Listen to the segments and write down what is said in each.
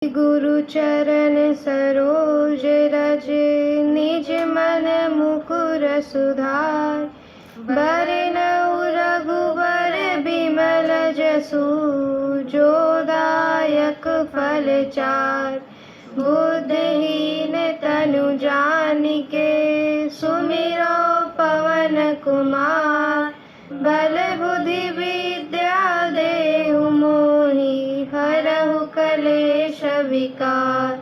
गुरु चरण सरोज रज, निज मन मुकुर सुधार। बरनउँ रघुबर बिमल जसु, जो दायक फल चार। बुद्धिहीन तनु जानिके, सुमिरो पवन कुमार। बल बुद्धि विद्या देहु मोहि, हरहु कलेश विकार।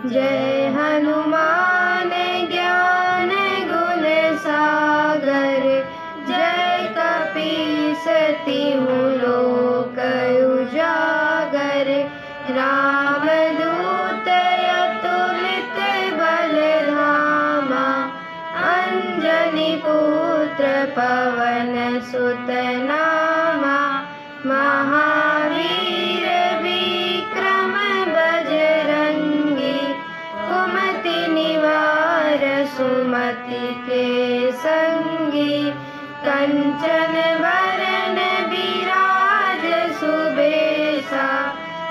जय हनुमान ज्ञान गुण सागर, जय कपीस तिहु लोक उजागर। रामदूत अतुलित बल धामा, अंजनी पुत्र पवन सुत नामा। महावीर विक्रम बजरंगी, कुमति निवार सुमति के संगी। कंचन वरन विराज सुबेसा,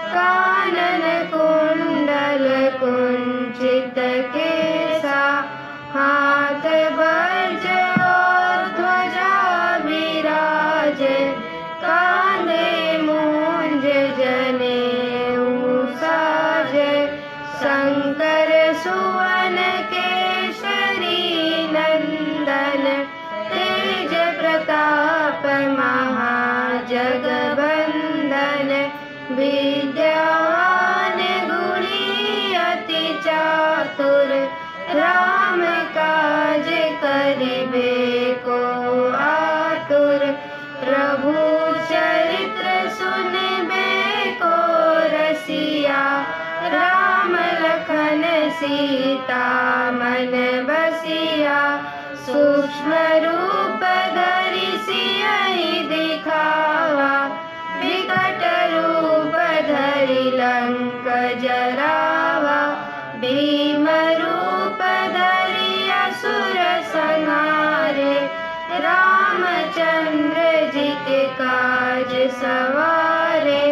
कानन कुंडल कुंचित केसा। हाथ वज्र और ध्वजा विराजे, कांधे मूंज जनेऊ साजे। शंकर सुवन केसरी नंदन, तेज प्रताप महाजगवंदन। विद्यावान गुणी अति चातुर, राम काज करिबे को आतुर। प्रभु चरित्र सुनिबे को रसिया, राम लखन सीता मन बसिया। सूक्ष्म रूप धरि सियहि दिखावा, विकट रूप धरि लंक जरावा। भीम रूप धरि असुर संहारे, रामचंद्र जी के काज सवारे।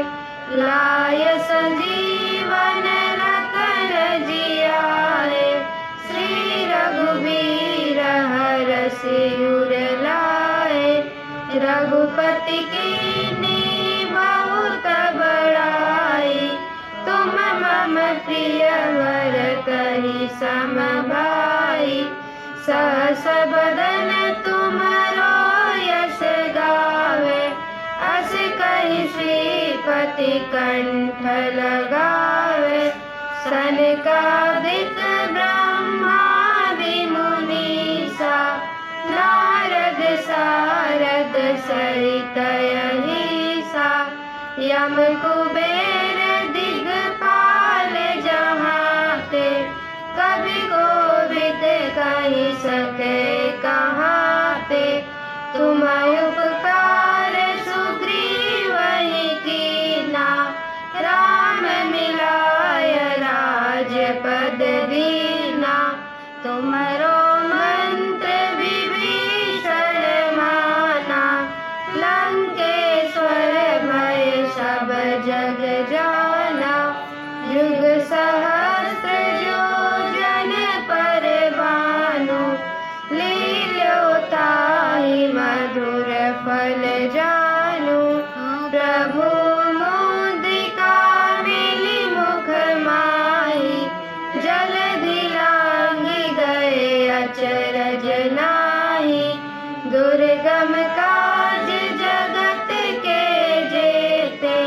लाय संजीवन लखन जियाए, श्री रघुवीर हरषि उर लाए। रघुपति कीन्ही बहुत बड़ाई, तुम मम प्रिय भरतहि सम भाई। सहस बदन तुमरो यश गावे, अस कहि श्रीपति कंठ लगावे। सनकादिक ब्रह्मादि मुनीसा, नारद सारद सहित अहिसा। यम कुबेर दिगपाल जहाते, कवि कोविद कहि सके कहाते। तुम उपकार सुग्रीवहि कीना, राम मिलाय राजपद दीना। तुमरो मंत्र विभीषण माना, लंकेश्वर भय सब जग जाना। जुग सहस्र योजन पर भानु, लील्यो ताहि मधुर फल जानु। प्रभु मुद्रिका मिली मुख माहि, जलधि लांघि गए अचरज नाहि। दुर्गम काज जगत के जेते,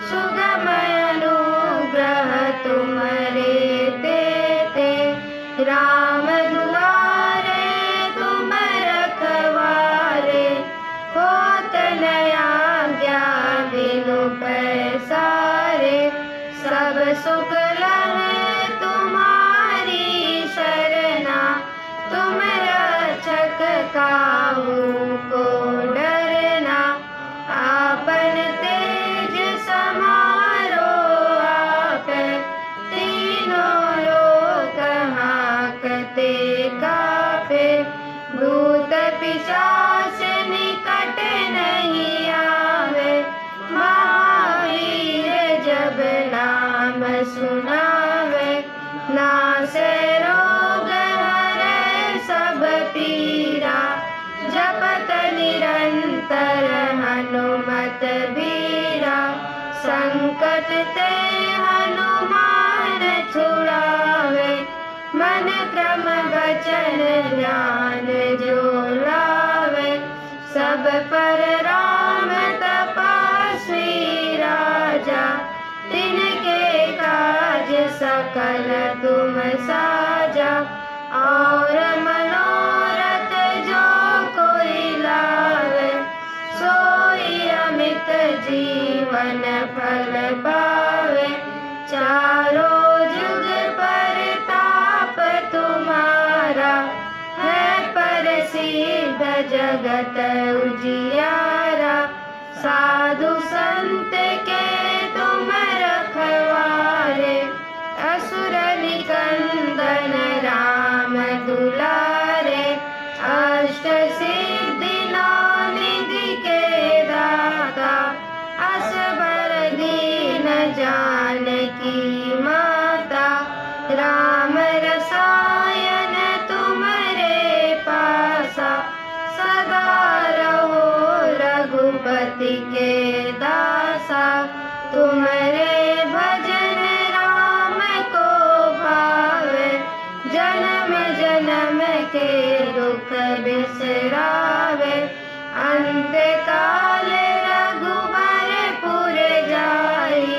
सुगम अनुग्रह तुम्हरे तेते। राम दुआरे तुम रखवारे, होत न आज्ञा बिनु पैसारे। सब सुख लहै तुम्हारी शरणा, तुम रक्षक काहू को डरना। आपन तेज समारो आपै, तीनों लोक हांकते कापै। भूत पिशाच निकट नहीं आवे, महावीर जब नाम सुन सुनावे, नासे रोग हरे सब पीरा, जपत निरंतर हनुमत बीरा, संकट ते हनुमान छुड़ावे, मन क्रम वचन ध्यान जो लावे, सब पर राम तपस्वी राजा, तिनके काज सकल तुम साजा, और मनोरथ जो कोई लावे, सोई अमित जीवन फल पावे, चारों जुग परताप तुम्हारा, है प्रसिद्ध जगत उजियारा, साधु संत के तुम रखवारे, असुर निकंदन राम दुलारे, अष्ट सिद्धि नौ निधि के दाता, असबर दीन जानकी माता, राम रसायन तुम्हारे पासा, सदा रहो रघुपति के दासा, तुम्हारे भजन राम को भावे, जन्म जन्म के दुख बिसरावे, अंत काल रघुबरपुर जाई,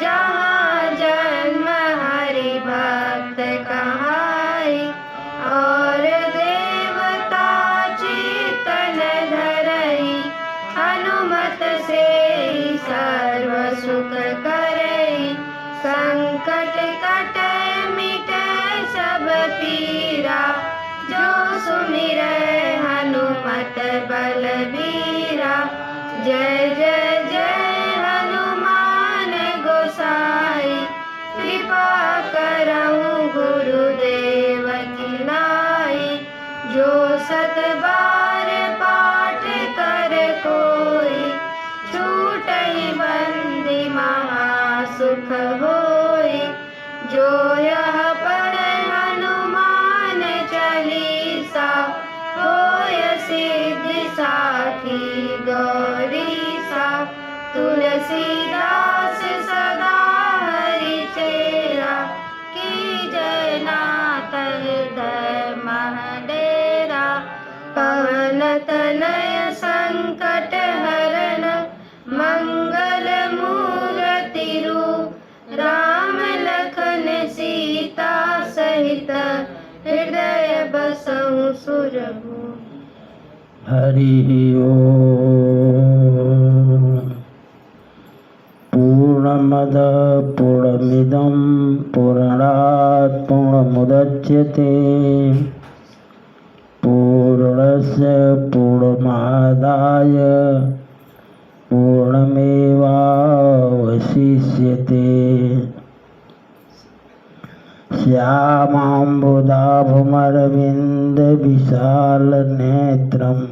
जहाँ जन्म हरि भक्त कहाई, और देवता चितन धरई, हनुमत से सर्व सुख करई, संकट कटे मिटे सब पीरा, जो सुमिरै हनुमत बलबीरा, जय जय जय हनुमान गोसाई, कृपा करहु गुरुदेव की नाई, जो सत बार पाठ कर कोई, छूटहि बंदी महासुख होई, जो यह पढ़े हनुमान चालीसा, होय सिद्धि साखी गौरीसा, तुलसीदास सदा हरि चेरा, की जय नाथ हृदय महडेरा, पवन तनय संकट हरण, मंगल मूर्ति रूप, राम लखन सीता सहित, हृदय बसहु सुरभूप। हरि ओम। पूर्णमद पूर्णमिदं पूर्णात् पूर्णमुदच्यते, पूर्णस्य पूर्णमादाय पूर्णमेवावशिष्यते, श्यामाम्बुदाभुमरविन्दविशालनेत्रम्,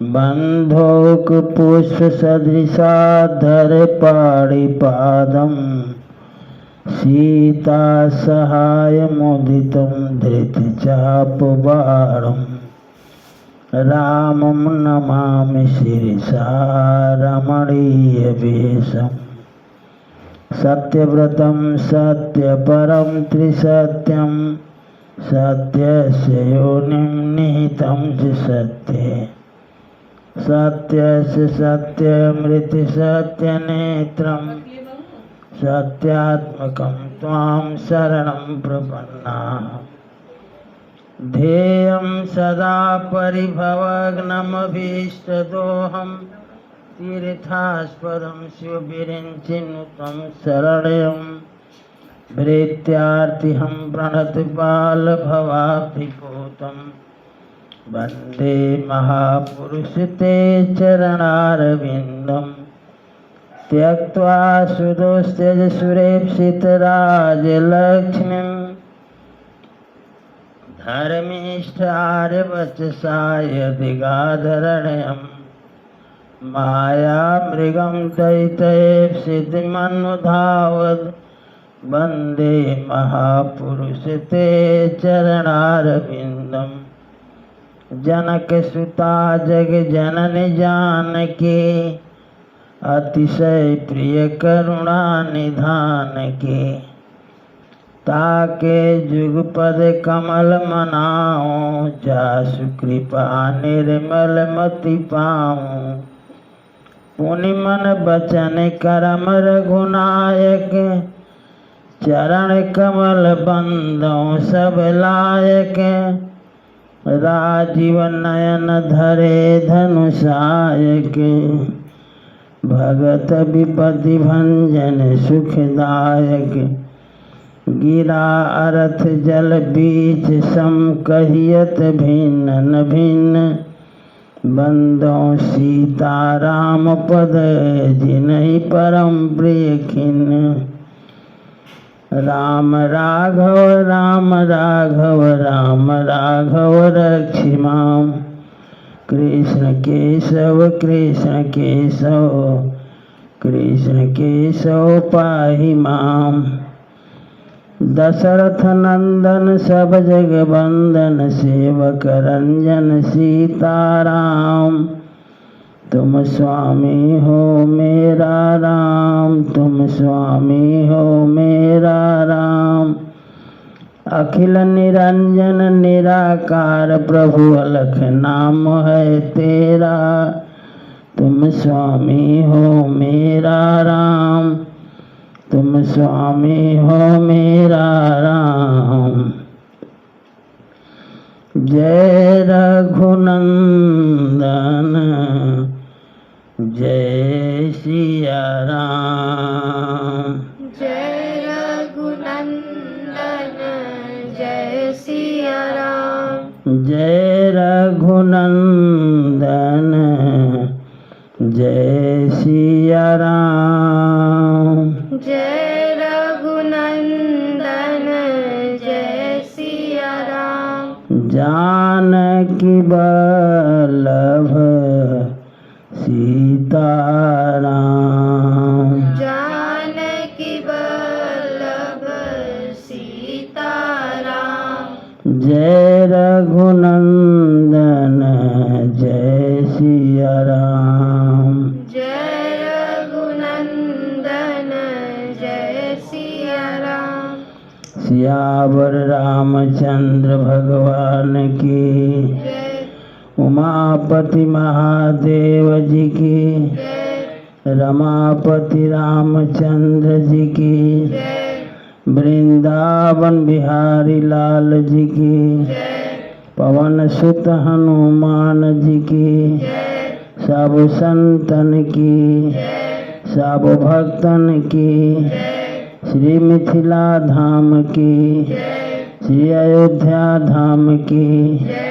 बन्धोकपुष्पसदृशाधरपाणिपादं, सीतासहायमुदितं धृतचापबाणं, रामं नमामि शिरसा रमणीयवेषम्, सत्यव्रतं सत्यपरं त्रिसत्यं, सत्यस्य योनिं निहितं च सत्ये, सत्यस्य सत्यमृति सत्यनेत्रं, सत्यात्मकं त्वां शरणं प्रपन्नाः, ध्येयं सदा परिभवग्नमभीष्टदोहं, तीर्थास्पदं शिवविरिञ्चिनुतं शरण्यं, भृत्यार्तिहं प्रणतबालभवाब्धिपूतं, वन्दे महापुरुषते चरणारविन्दं, त्यक्त्वा सुदोस्त्यजसुरेप्सितराजलक्ष्मीं, धर्मिष्ठार्यवचसाय दिगाधरणयम्, मायामृगं दैतयेप्सितमनुधावद्, वन्दे महापुरुष ते चरणारविन्दम् जनकसुता जग जननी जानकी अतिशय प्रिय करुणा निधान की ताके जुगपद कमल मनाऊं जासु कृपा निर्मल मति पाऊं पुनि मन बचन करम रघुनायक चरण कमल बंदों सब लायक राजीव नयन धरे धनुषायक भगत विपति भंजन सुखदायक गिरा अरथ जल बीच सम कहियत भिन्न भिन्न बंदों सीताराम पद जिनहि परम प्रिय खिन्न राम राघव राम राघव राम राघव रक्षिमां कृष्ण केशव कृष्ण केशव कृष्ण केशव पाहि मां दशरथ नंदन सब जग बंदन सेवक रंजन सीताराम तुम स्वामी हो मेरा राम तुम स्वामी हो मेरा राम अखिल निरंजन निराकार प्रभु अलख नाम है तेरा तुम स्वामी हो मेरा राम तुम स्वामी हो मेरा राम जय रघुनंदन जय सिया राम जय रघुनंदन जय सिया राम जय रघुनंदन जय सिया राम जय रघुनंदन जय सिया राम जानकी वल्लभ सीताराम जानकी वल्लभ सीताराम जय रघुनंदन जय सिया राम जय रघुनंदन जय सिया राम सियावर रामचंद्र भगवान की जय उमापति महादेव जी की जय रमापति रामचंद्र जी की जय वृंदावन बिहारी लाल जी की जय पवन सुत हनुमान जी की जय सब संतन की जय सब भक्तन की जय श्री मिथिला धाम की जय श्री अयोध्या धाम की जय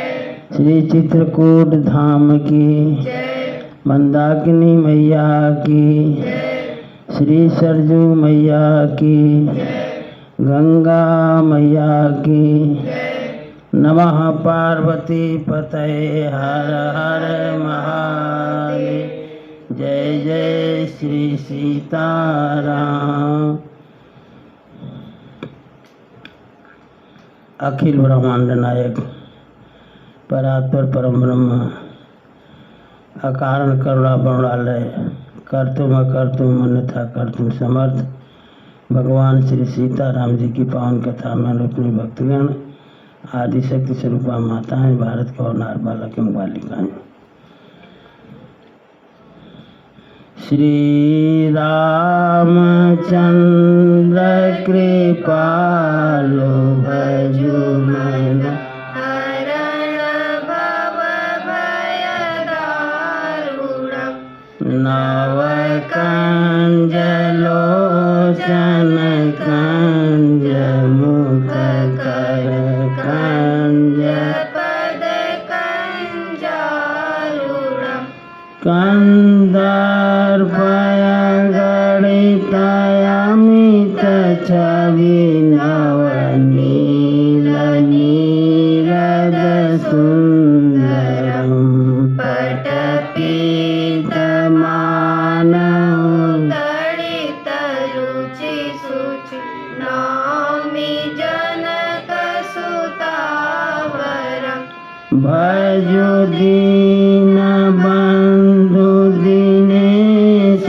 श्री चित्रकूट धाम की जय मंदाकिनी मैया की जय श्री सरजू मैया की गंगा मैया की नमः पार्वती पतये हर हर महादेव जय जय श्री सीताराम अखिल ब्रह्मांड नायक परात्पर परम ब्रह्म अकारण करुणा बरुणालय कर्तुम अकर्तुम अन्यथा कर्तुम समर्थ भगवान श्री सीताराम जी की पावन कथा में अपने भक्तगण आदि शक्ति स्वरूपा माताएं भारत के और नार बालक एवं बालिकाएं श्री रामचंद्र कृपालु भजु मन हरण भव भय दारुणम् नव कंज लोचन कंज मुख कर कंज पद कञ्जारुणम् कंदर्पय गणित अमित छवि नवनील नीरद सुंदरम पटपीतमानं तडित रुचि सुचि नौमि जनक सुतावरम् भजो दीन बंधु दिनेश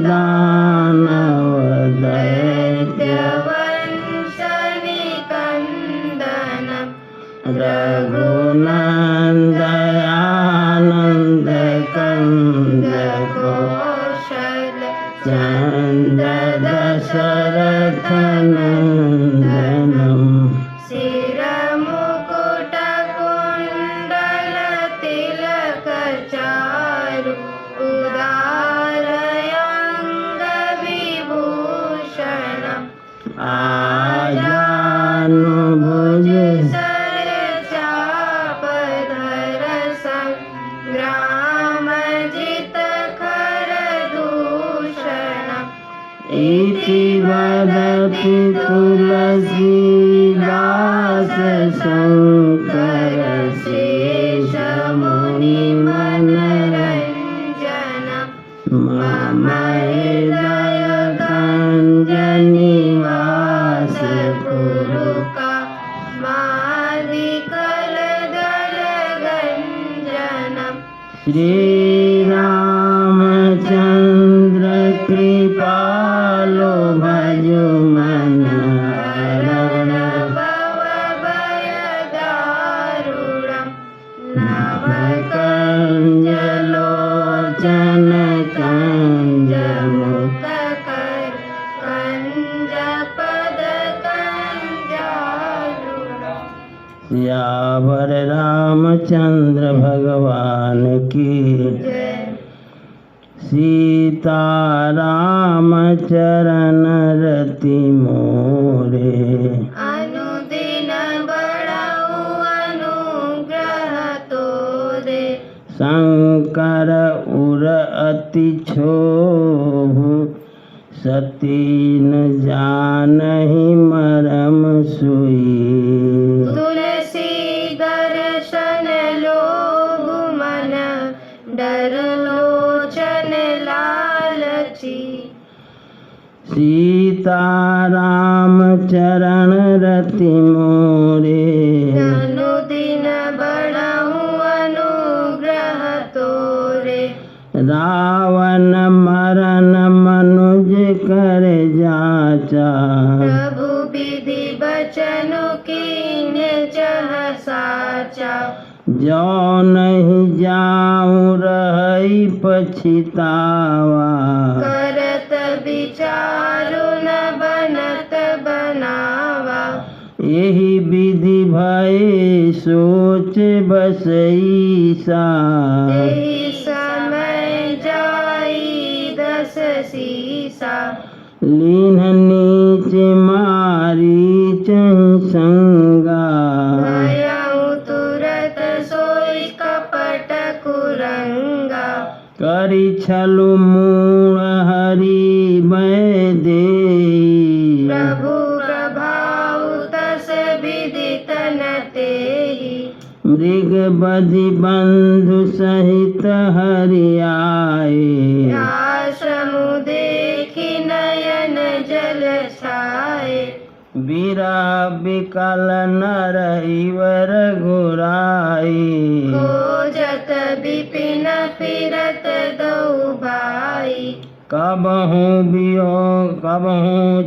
दानव दैत्यवंशनिकन्दनम् रघुनन्दयानन्द कंद कौशल चंद दशरथ नंदनम् शिरमुकुटकुण्डल तिलकचारु उदारयङ्गविभूषणम् आजानुभुज सरचापधर संग्रामजितखरदूषणम् इति वदति तुलसीदास शङ्कर शेषमुनिमनरञ्जनम् मम हृदय कञ्जनिवास कुरु मादिकलदलगञ्जनम् श्रीरामचन्द्र कृपालो भजो मन हरण भवभयदारुणम् नवकञ्जलोचन कञ्जमुख नवकञ्जमुखकर कञ्जपदकञ्जारुणम् सियावर रामचंद्र भगवान की जय। सीताराम चरण रति मोरे अनुदिन बढ़ाऊ अनुग्रह तोरे शंकर उर अति क्षोभु सती न जानहि मरम सुई तुलसी दर्शन लोभ मन डर लोचन लालची सीताराम चरण रति मोरे अनुदिन बढ़ाऊ अनुग्रह तोरे रावण मरन मनुज कर जाचा प्रभु विधि बचनु कीन्ह चह साचा जो नहीं जाऊं रही पछितावा करत विचारु न बनत बनावा यही विधि भय सोच बसईसा तेहि समय जाई दस सीसा लीन नीच मारी संगा भयउ तुरत सोई कपट कुरंगा करी छलु मूण हरि मैं दे प्रभु प्रभाव तस विदित न तेहि मृग बधि बंधु सहित हरि आए आश्रम देखि नयन जल छाए बीरा बिकल नर इवर घुराई खोजत विपिन फिरत दौ भाई कबहू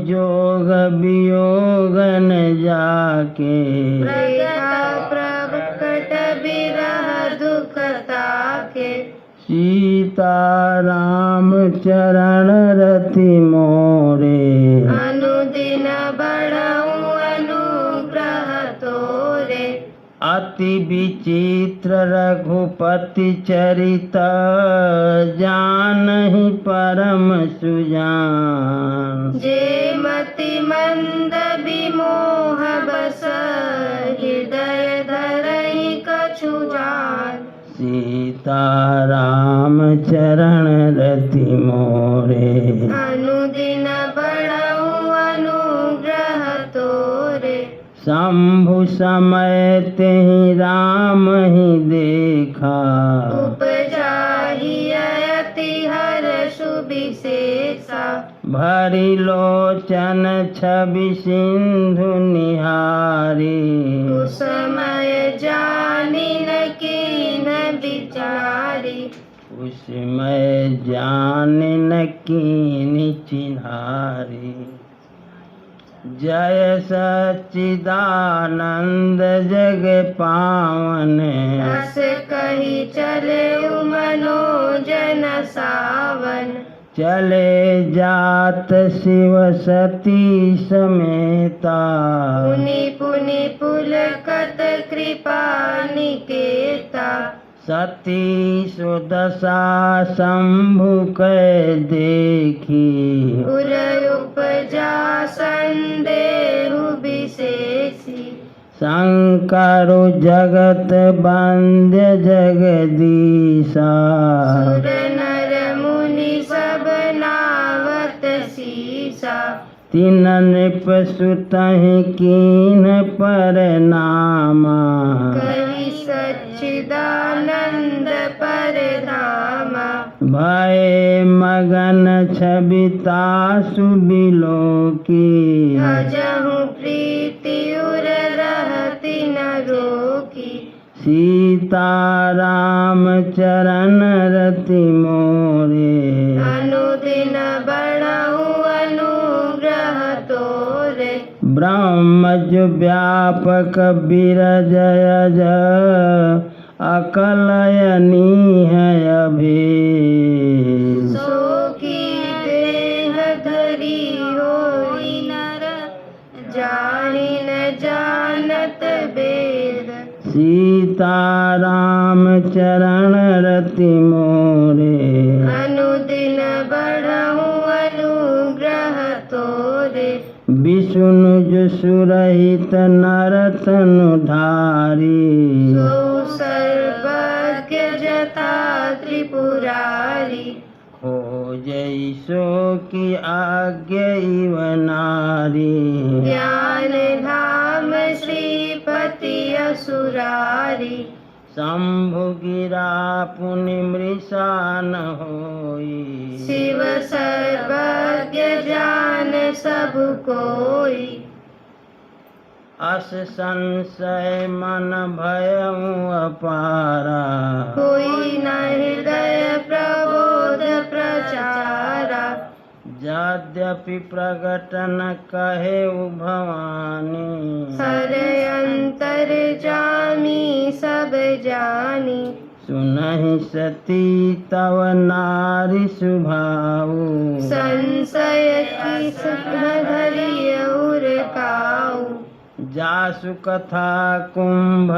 जोग वियोग न जाके प्रकट बिरह दुख ताके सीताराम चरण रति मोरे अनुदिन बढ़ऊ अनुग्रह तोरे अति विचित्र रघुपति चरित जानहि परम सुजान जे मति मंद विमोह बस हृदय धरहि कछु जान सीताराम चरण रति मोरे अनुदिन बढ़ऊ अनुग्रह तोरे शंभु समय तेहि राम ही देखा उपजाहि अति हर्ष विशेषा भरी लोचन छवि सिंधु निहारी कुसमय जानी न कीन बिचारी उसमें जान न कीनी चिन्हारी जय सच्चिदानंद जग पावन अस कही चले मनोजन सावन चले जात शिव सती समेता पुनि पुनि पुलकत कृपा निकेता सती सुदशा शंभु कै देखी उर उपजा संदेहु विशेषी शंकर जगत वंद्य जगदीशा सुर नर मुनि सब नावत सीसा तीन नृप सुतहि कीन परनामा कही सच्चिदानंद परधामा भय मगन छबिता सुबिलो की भजहु प्रीति उर रहति न रोकी सीताराम चरण रति मोरे अनुदिन बढ़हु अनुग्रह तोरे ब्रह्मज व्यापक बिरजय अकलयनीह अभेद सो की देह धरी होई नर जाहि न जानत वेद सीताराम चरण रति मोरे अनुदिन बढ़हु अनुग्रह तोरे विष्णु जो सुरहित नरतनुधारी सो सर्वज्ञ जथा त्रिपुरारी खोजई सो की आज्ञा इव नारी ज्ञान धाम श्रीपति असुरारी शंभु गिरा पुनि मृषा न होई शिव सर्वज्ञ जान सब कोई अस संशय मन भयउ अपारा कोई न हृदय प्रबोध प्रचारा यद्यपि प्रगट न कहे भवानी हर अंतर जामी सब जानी सुनहि सती तव नारी सुभाऊ संशय की धरि और काऊ जासु कथा कुंभ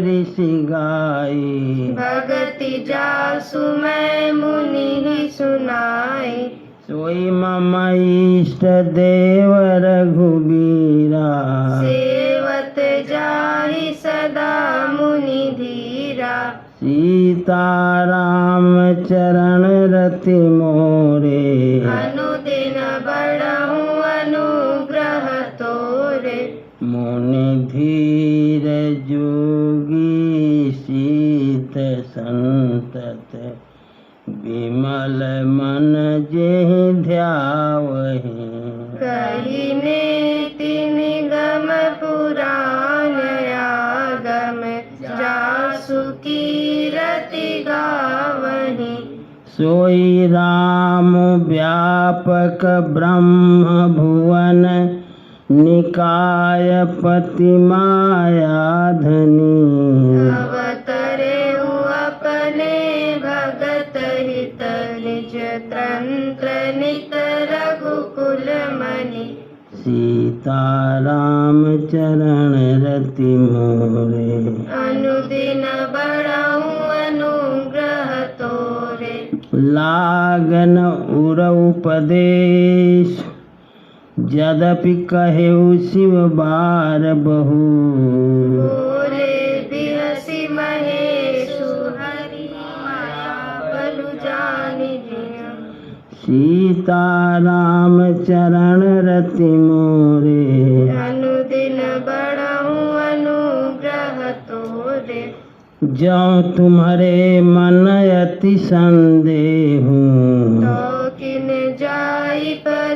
ऋषि गाई भगति जासु मैं मुनि ही सुनाई सोई मम इष्ट देव रघुबीरा सेवत जाहि सदा मुनि धीरा सीताराम चरण रति मोरे अनुदिन बढ़हु अनुग्रह तोरे मुनि धीर जोगी शीत संतत विमल मन जेहि ध्यावहि कही नेति निगम पुराण आगम जासु कीरति गावहि सोई राम व्यापक ब्रह्म भुवन निकाय पति माया धनी अवतरे अपने भगत हित निज तंत्र नित रघुकुल मणि सीताराम चरण रति मोरे अनुदिन बढ़हु अनुग्रह तोरे लागन उर उपदेश यद्यपि कहेउ शिव बार बहु बोले बिहसि महेशु हरि माया बलु जानि जिया सीताराम चरण रति मोरे अनुदिन बढ़हु अनुग्रह तोरे जो तुम्हारे मन अति संदेहु तो किन जाई पर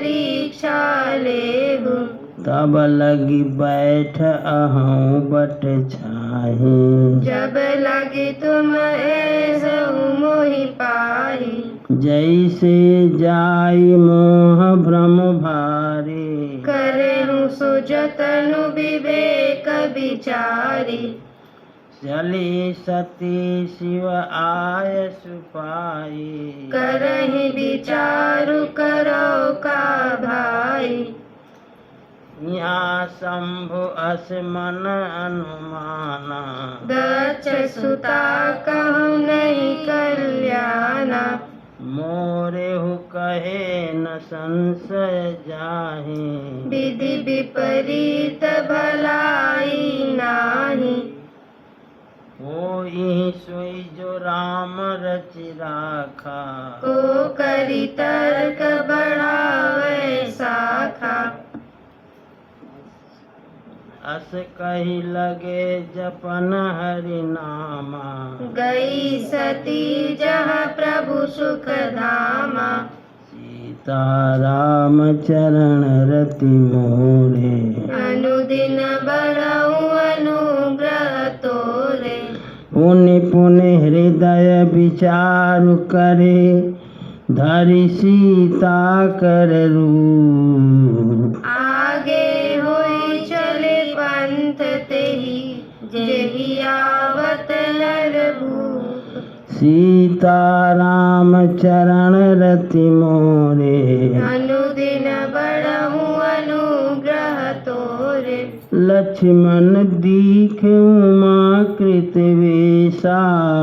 तब लगी बैठ अहूँ बट छाही जब लगे तुम ऐसहु मोहि पाही जैसे जाई मोह भ्रम भारी करहु सो जतनु विवेक विचारी चली सती शिव आय सुपाई करहि विचारु करो का भाई यहाँ शंभु अस मन अनुमाना दक्ष सुता कहूँ नहीं कल्याणा मोरेहु कहे न संशय जाहि विधि विपरीत भलाई नाही होई सोई जो राम रचि राखा को करी तर्क बढ़ावे शाखा अस कही लगे जपन हरि नामा गई सती जहाँ प्रभु सुख धामा सीता राम चरण रति मोरे अनुदिन बढ़ऊ अनुग्रह तोरे पुनि पुनि हृदय विचार करे धरि सीता कर रूप आगे होई चले पंथ तेहि जेहि आवत नर भूप सीता राम चरण रति मोरे अनुदिन बढ़ऊ अनुग्रह तोरे लक्ष्मण दीख उमा कृत वेशा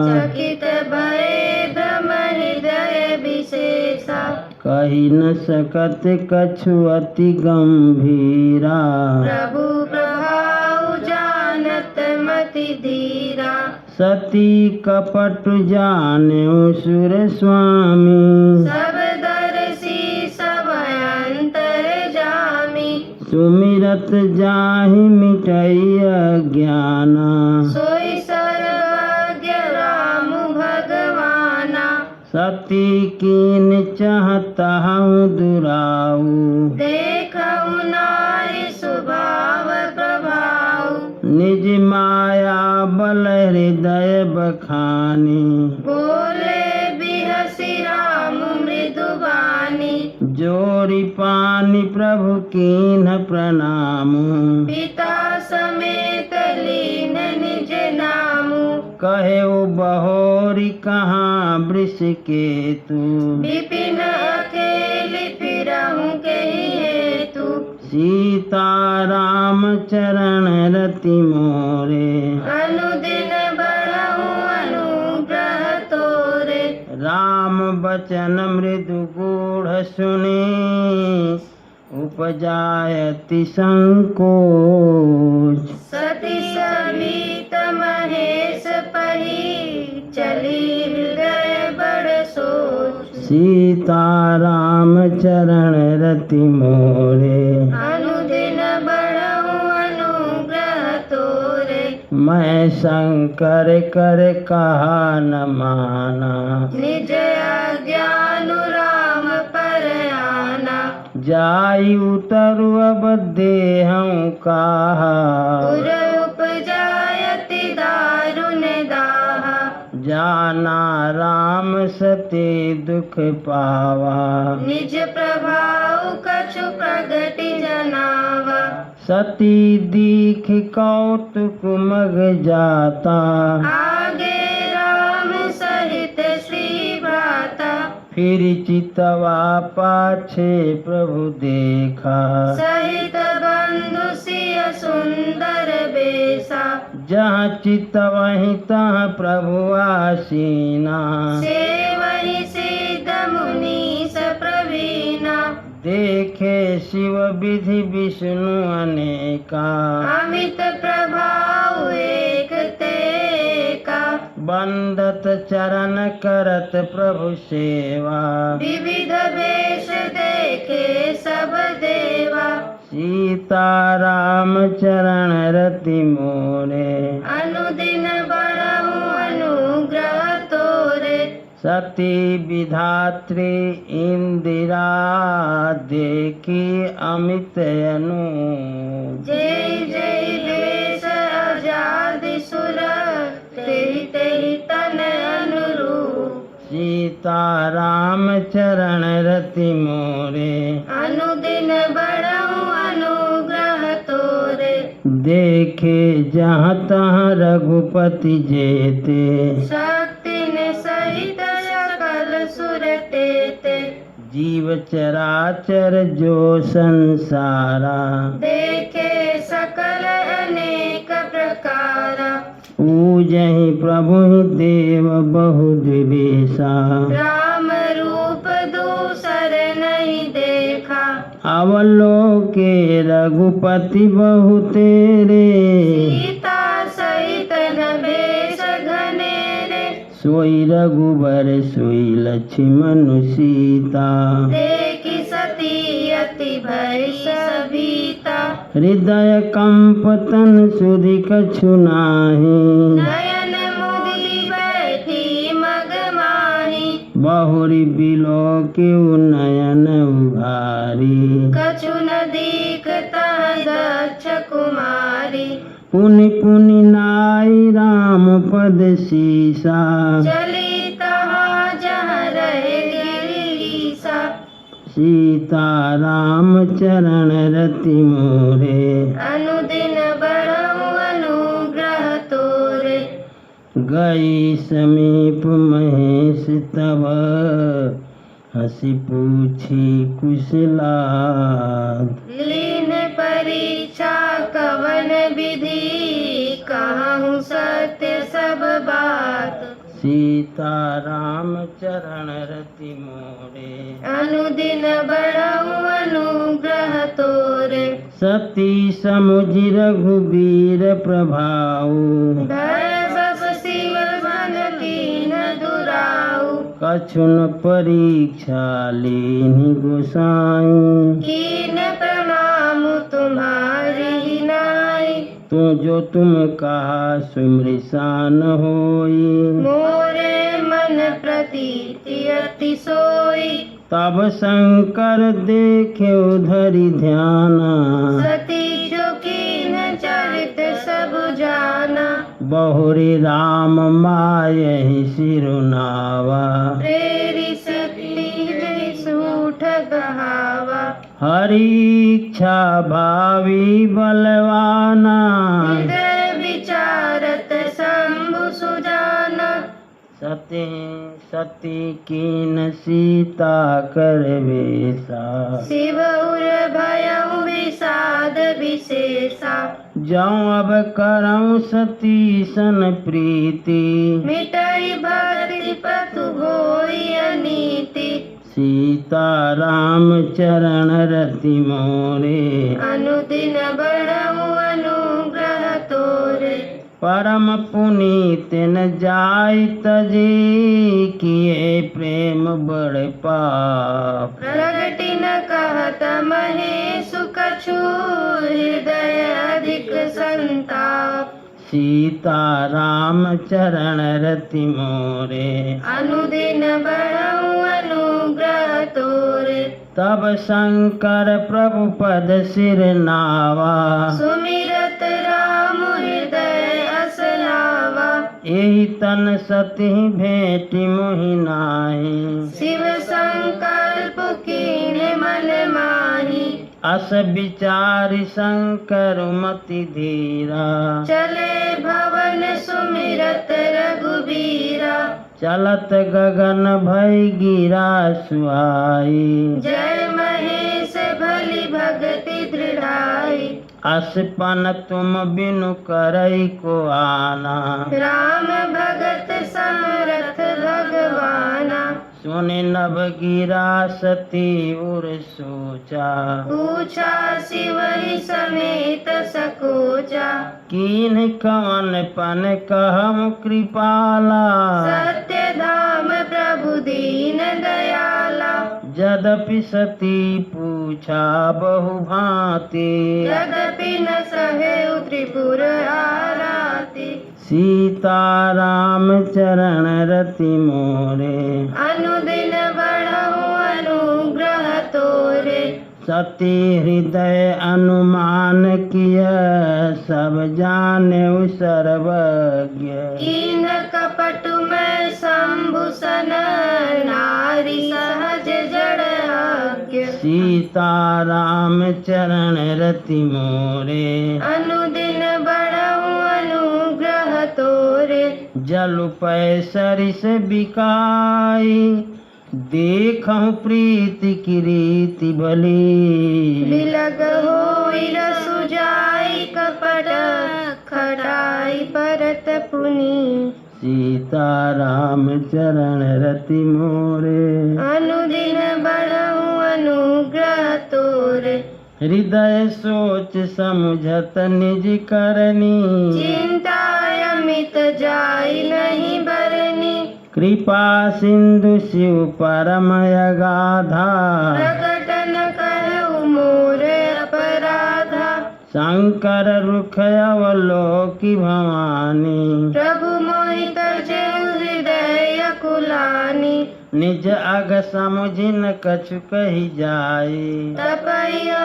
चकित भये भ्रम हृदय विशेषा कही न सकत कछु अति गंभीरा प्रभु प्रभाव जानत मति धीरा सती कपट जान्यो सुर स्वामी सब दर्शी सब अंतर जामी सुमिरत जाहि मिटई अज्ञाना सोई सर्वज्ञ राम भगवाना सती कीन चाहता हूँ दुराऊ देखऊ नारी स्वभाव प्रभाव निज माया बल हृदय बखानी बोले बिहसी राम मृदुबानी जोरी पानी प्रभु कीन्ह प्रणाम पिता समेत लीन निज नामु कहे वो बहोरी कहाँ वृष केतु विपिन अकेली फिरहु के हेतु सीता राम चरण रति मोरे अनुदिन बढ़ऊ अनुग्रह तोरे राम बचन मृदु गूढ़ सुने उपजायति संकोच सती समीत महेश पही चली हृदय बड़ सोच सीता राम चरण रति मोरे अनुदिन बढ़ऊ अनुग्रह तोरे मैं शंकर कर कहा न माना निज अज्ञानु राम पर आना जाई उतरु अब देहं कहा पुर उपजायति दारुण दाहा जाना राम सते दुख पावा निज प्रभाव कछु प्रगति जनावा सती दीख कौतुक मग जाता आगे राम सहित श्री भ्राता फिर चितवा पाछे प्रभु देखा सहित बंधु सिय सुंदर बेसा जहाँ चित वहीं तहाँ प्रभु आसीना सेवहि सिद्ध मुनीस प्रवीणा देखे शिव विधि विष्णु अनेका अमित प्रभाव एक तेका बंदत चरण करत प्रभु सेवा विविध वेश देखे सब देवा सीता राम चरण रति मोरे अनुदिन बढ़ऊ अनुग्रह तोरे सती विधात्री इंदिरा देखी अमित अनु। जय जय देश आजादी सुर तेहि तेहि तन अनुरूप। सीता राम चरण रति मोरे अनुदिन बढ़ऊ अनुग्रह तोरे। देखे जहाँ तहाँ रघुपति जेते शक्ति ने सहित सकल सुर तेते। जीव चराचर जो संसारा देखे सकल अनेक प्रकारा। पूजहि प्रभु देव बहु दिवेशा राम रूप दूसर नहीं देखा। अवलोके रघुपति बहु तेरे सीता सहित नभेश घनेरे। सोई रघुबर सोई लक्ष्मण सीता देखी सती अति भय सभीता। हृदय कंप तन सुधि कछु नाही नयन मुदि बैठी मग माही। बहुरी बिलो के नयन उघारी कछु न दीखता दक्ष कुमारी। पुनि पुनि नाई राम पद सीसा चली तहाँ जहाँ रहे गिरीसा। सीता राम चरण रति मोरे अनुदिन बढ़ऊ अनुग्रह तोरे। गई समीप महेश तब हंसी पूछी कुशला लीन परीक्षा कवन विधि। कहूँ सत्य सब बात। सीता राम चरण रति मोरे अनुदिन बढ़ऊ अनुग्रह तोरे। सती समुझि रघुबीर प्रभाऊ धर बस शिव मन कीन दुराऊ। कछुन परीक्षा लीनि गोसाई कीन प्रणाम तुम्हारी नाई। तू जो तुम कहा सुमृशान होई मोरे मन प्रतीति अति सोई। तब शंकर देखे उधरि ध्याना सती जो कीन चरित सब जाना। बहुरी राम मायहि सिरुनावा प्रेरि सती सूठ गहावा। हरि इच्छा भावी बलवाना हृदय विचारत शंभु सुजाना। सती सती कीन सीता कर वेसा शिव उर भयउ विषाद विशेषा। जाऊं अब करऊं सती सन प्रीति मिटई भक्ति पतु होई अनीति। सीता राम चरण रति मोरे अनुदिन बढ़ऊ अनुग्रह तोरे। परम पुनीत न जाय तजे किए प्रेम बड़ पाप प्रगति न कहत महेश कछु। हृदय अधिक संताप। सीता राम चरण रति मोरे अनुदिन बढ़ऊ अनुग्रह तोरे। तब शंकर प्रभु पद सिर नावा सुमिरत राम हृदय असलावा। एहि तन सती भेटि मोहि नाहि शिव संकल्प कीन मन माही। अस विचारि शंकर मति धीरा चले भवन सुमिरत रघुबीरा। चलत गगन भई गिरा सुहाई जय महेश भली भक्ति दृढ़ाई। असपन तुम बिनु करई को आना राम भगत समरथ भगवाना। सुनि नभ गिरा सती उर सोचा पूछा शिव ही समेत सकोचा। कीन कवन पन कहम कृपाला सत्य धाम प्रभु दीन दयाला। यद्यपि सती पूछा बहु भांति यद्यपि न सहे त्रिपुर आराती। सीताराम चरण रति मोरे अनुदिन बढ़हु अनुग्रह तोरे सती हृदय अनुमान किय सब जाने सर्वज्ञ कीन कपट में शंभुसन नारी सहज जड़ आज्ञ सीताराम चरण रति मोरे अनुदिन बढ़हु अनुग्रह तोरे जल पै सरिस बिकाई देखहु प्रीति की रीति भली बिलग होई रसु जाई कपट खटाई परत पुनि सीताराम चरण रति मोरे अनुदिन बढ़हु अनुग्रह तोरे हृदय सोच समुझत निज करनी चिंता अमित जाई नहीं बरनी कृपा सिंधु शिव परम अगाधा प्रकट न करहु मोरे अपराधा शंकर रुख अवलोकि भवानी प्रभु मोहित जेउ हृदय कुलानी निज अग समुझि न कछु कही जाए तपैया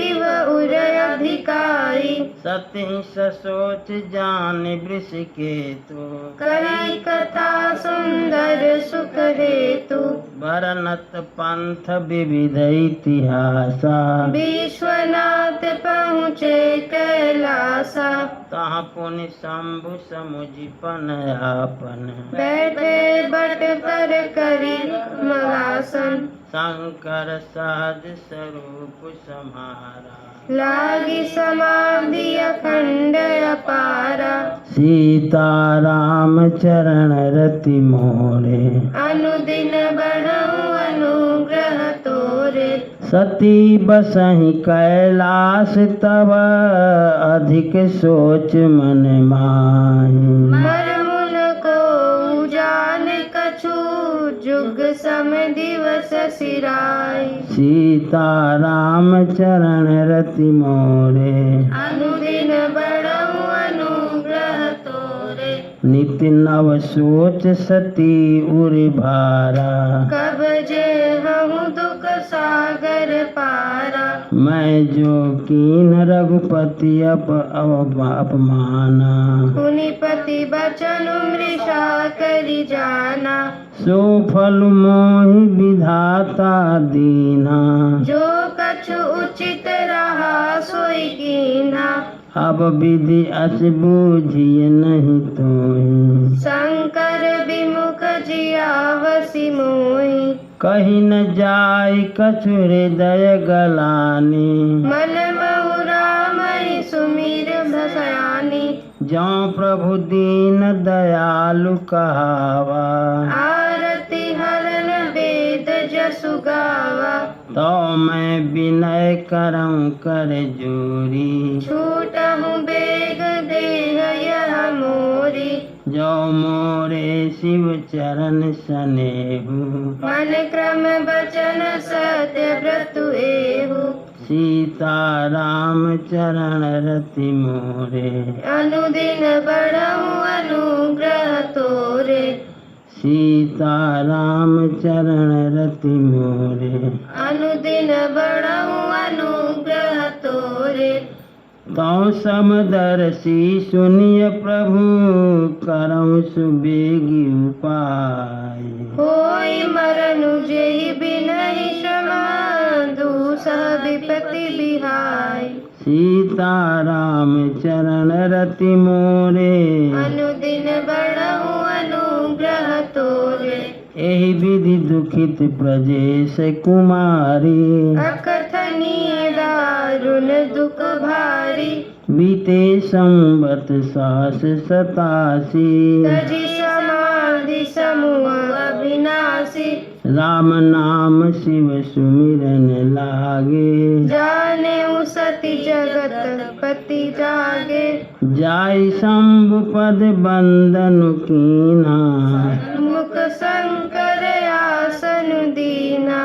इव उर अधिकारी सती सोच जान वृष केतु करी कथा सुंदर सुख हेतु भरनत पंथ विविध इतिहासा विश्वनाथ पहुँचे कैलासा तहाँ पुनि शंभु समुझि पन आपन बैठे बट पर करी मगासन शंकर सहज स्वरूप समारा लागी समाधि अखंड अपारा सीताराम चरण रति मोरे अनुदिन बढ़हु अनुग्रह तोरे सती बसहि कैलास तब अधिक सोच मन माहि मरमुन को जान कछु जुग सम दिवस सिराई सीताराम चरण रति मोरे अनुदिन बढ़हु अनुग्रह तोरे नित्य नव सोच सती उरि भारा कब जे हूँ दुख सागर पारा मैं जो कीन रघुपति अपमाना पुनिपति बचन मृषा करि जाना सो फल मोहि विधाता दीना जो कछु उचित रहा सोई कीन्हा अब विधि अस बूझिए नहीं तोहि शंकर विमुख जियावसि मोहि कही न जाय कछु हृदय गलानी मन महु रामहि सुमिर भसयानी जौ प्रभु दीन दयालु कहावा आरती हरन वेद जसु गावा तो मैं विनय करऊं कर जोरी छूटहु बेग देह यह मोरी जो मोरे शिव चरण सनेहु मन क्रम बचन सत्य व्रत एहु सीताराम चरण रति मोरे अनुदिन बढ़हु अनुग्रह तोरे सीताराम चरण रति मोरे अनुदिन बढ़हु अनुग्रह तोरे तो समदर्शी सुनिय प्रभु करऊं सुबेगी उपाय होई मरनु जेहि बिनहि क्षमा दूसह विपति बिहाय सीताराम चरण रति मोरे अनुदिन बढ़हु अनुग्रह तोरे एहि विधि दुखित प्रजेश कुमारी अकथनीय दारुण दुख भारी बीते संवत सहस 87 तजि समाधि समूह अविनाशी राम नाम शिव सुमिरन लागे जाने सती जगत पति जागे जाय शंभु पद बंदन कीना मुख शंकर आसन दीना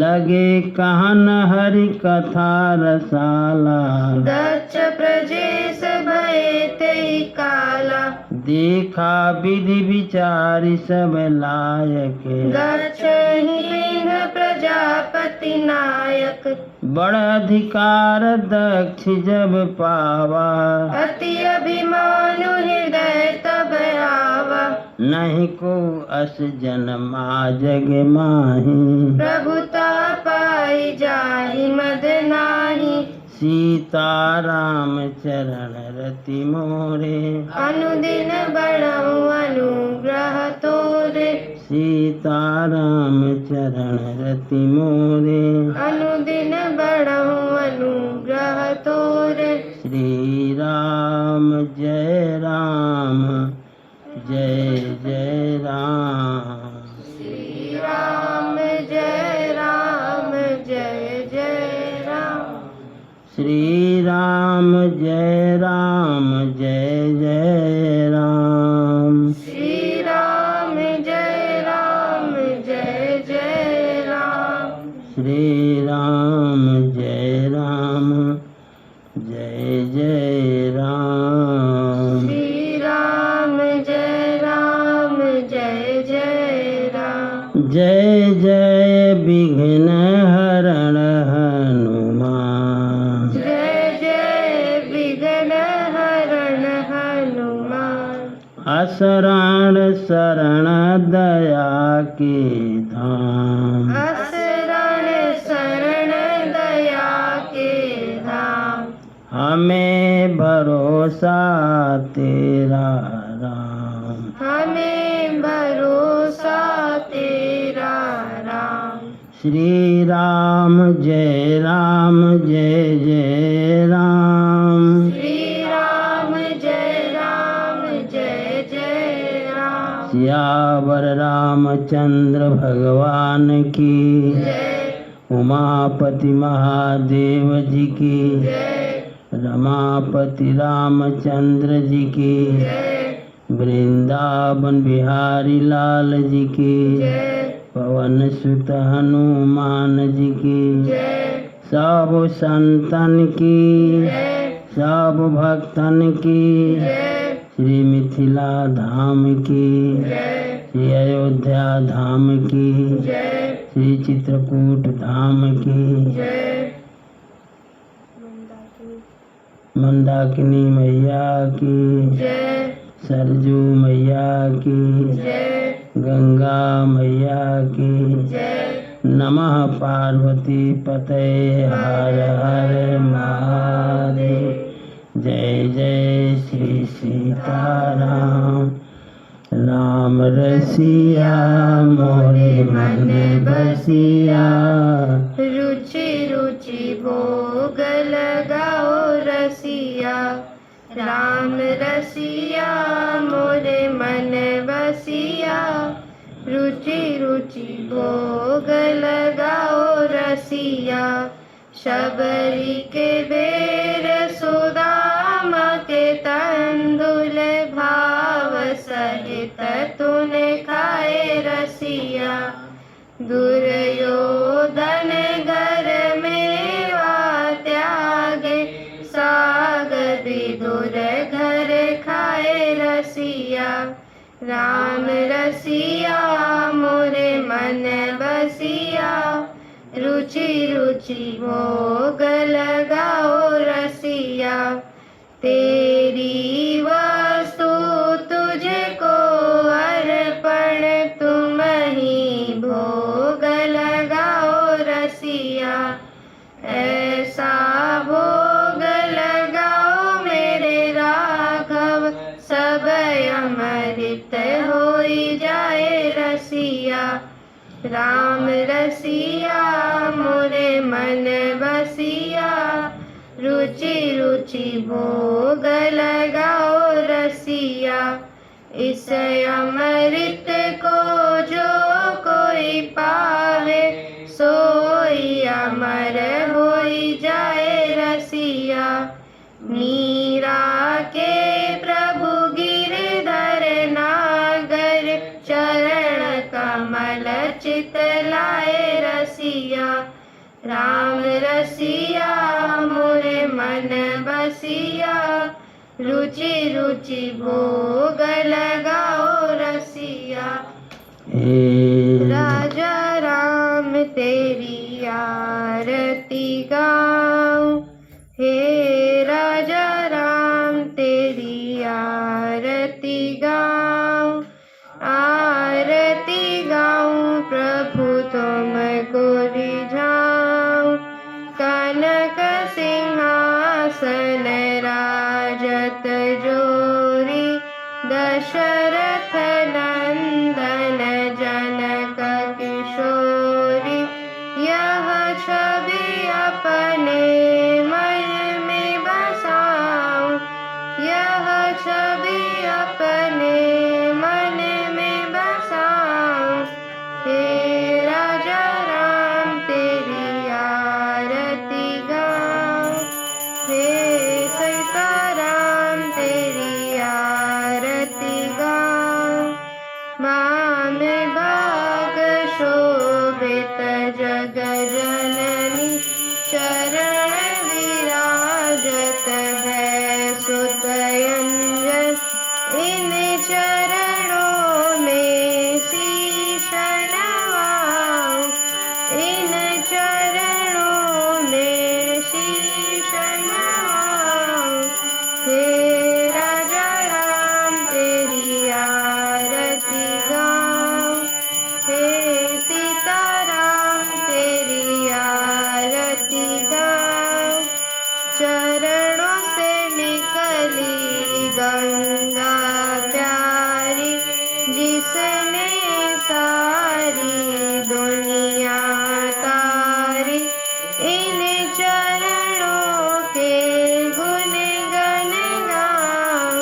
लगे कहन हरि कथा रसाला दक्ष प्रजेश भये ते काला देखा विधि विचारी सब लायक, गच्छहि पिंड प्रजापति नायक, बड़ अधिकार दक्ष जब पावा, अति अभिमानु हृदय तब आवा, नहीं को अस जन्मा जग माही, प्रभुता पाई जाहि मद नाही, सीता राम चरण रति मोरे, अनुदिन बढ़ऊ अनुग्रह तोरे, सीता राम चरण रति मोरे, अनुदिन बढ़ऊ अनुग्रह तोरे। श्री राम जय राम जय जय राम, श्री राम जय राम जय जय राम, श्री राम जय राम जय जय राम, श्री राम जय राम जय जय राम, श्री राम जय राम जय जय राम, श्री राम जय राम जय जय राम, जय जय विघ्न हरण हनुमान, जय जय विघ्न हरण हनुमान, असरण शरण दया के धाम, असरण शरण दया के धाम, हमें भरोसा तेरा राम, हमें भरोसा तेरा राम, श्री राम जय जय राम, श्री राम जय जय राम, सियावर रामचंद्र भगवान की, जय उमापति महादेव जी की, जय रमापति रामचंद्र जी की, जय वृंदावन बिहारी लाल जी की, जय पवन सुत हनुमान जी की, जय सब संतन की, जय सब भक्तन की, जय श्री मिथिला धाम की, जय श्री अयोध्या धाम की, जय श्री चित्रकूट धाम की, जय मंदाकिनी मैया की, जय सरजू मैया की, जय गंगा मैया की, जय नमः पार्वती पते हर हर महादेव, जय जय श्री सीताराम, राम रसिया मोरे मन बसिया, रुचि रुचि भोग लगाओ रसिया, राम रसिया मोरे मन बसिया, रुचि रुचि भोग लगाओ रसिया, शबरी के बेर सुदामा के तंदुल भाव सहित तूने खाए रसिया, दुर्योधन घर में त्यागे, साग विदुर घर खाए रसिया, राम रसिया मोरे मन बसिया, रुचि रुचि भोग लगाओ रसिया, तेरी वस्तु तुझको अर्पण, तुम ही भोग लगाओ रसिया, ऐसा भोग लगाओ मेरे राघव, सब अमृत होई जाए रसिया, राम रसिया मोरे मन बसिया, रुचि रुचि भोग लगाओ रसिया, इस अमृत को जो कोई पावे, सोई अमर होई जाए रसिया, मीरा के प्रभु गिरधर नागर, चरण कमल चित लाए रसिया, राम रसिया मोरे मन बसिया, रुचि रुचि भोग लगाओ रसिया। हे राजा राम तेरी आरती गाऊं, हे राजा राम तेरी आरती गाऊं। आरती गाऊं प्रभु तुमको रिझाऊं। कनक सिंहासन राजत जोरी, दशरथ नंदन जनक किशोरी। यह छवि अपने मन में बसाऊं, यह छवि अपने मन में बसाऊं। हे राजा राम तेरी आरती गाऊं, हे सीता राम तेरी आरती गाऊं। माम भाग शोभित जग जननी, चरण विराजत है सुतयंजन। इन चरणों में शीश नवाऊं, इन चरणों में शीश नवाऊं। हे राजा राम तेरी आरती गाऊं, हे सीता राम तेरी आरती गाऊं। चरणों से निकली गंगा प्यारी, जिसने सारी दुनिया तारी। इन चरणों के गुण गण गाऊं,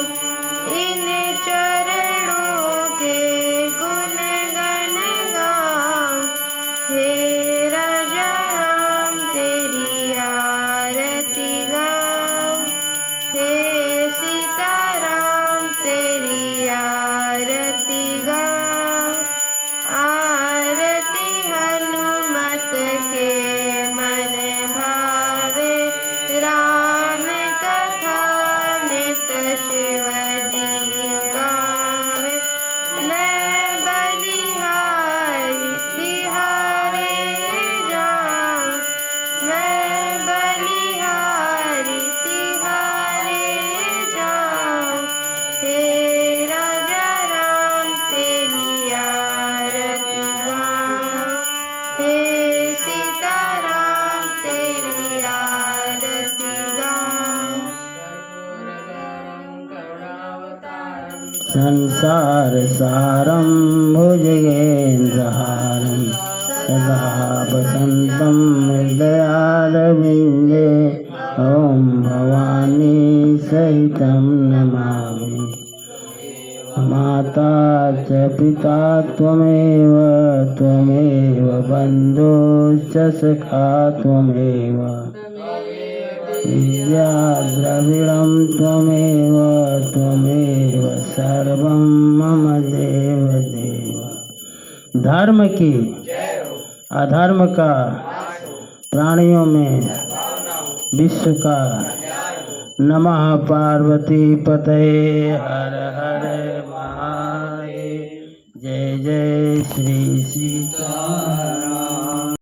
इन चरणों के गुण गण गाऊं। हे राजा राम तेरी आरती गाऊं, हे सीता राम तेरी आरती गाऊं। आरती हनुमत के मन भावे, राम कथा नित शिव जी गावे। मैं बलिहारी तिहारे जाऊं, मैं बलिहारी तिहारे जाऊं। हे राजा राम तेरी आरती गाऊं, हे सीता राम तेरी आरती गाऊं। संसार सारं भुजगेन्द्रहारं, सदा वसन्तं हृदयारविन्दे। ॐ भवानी सहितं नमामि। माता च पिता त्वमेव, त्वमेव बन्धुश्च सखा त्वमेव। विद्या द्रविणं त्वमेव, त्वमेव सर्वं मम देव देव। धर्म की अधर्म का, प्राणियों में विश्व का। नमः पार्वती पतये हर हर महादेव। जय जय श्री सीताराम।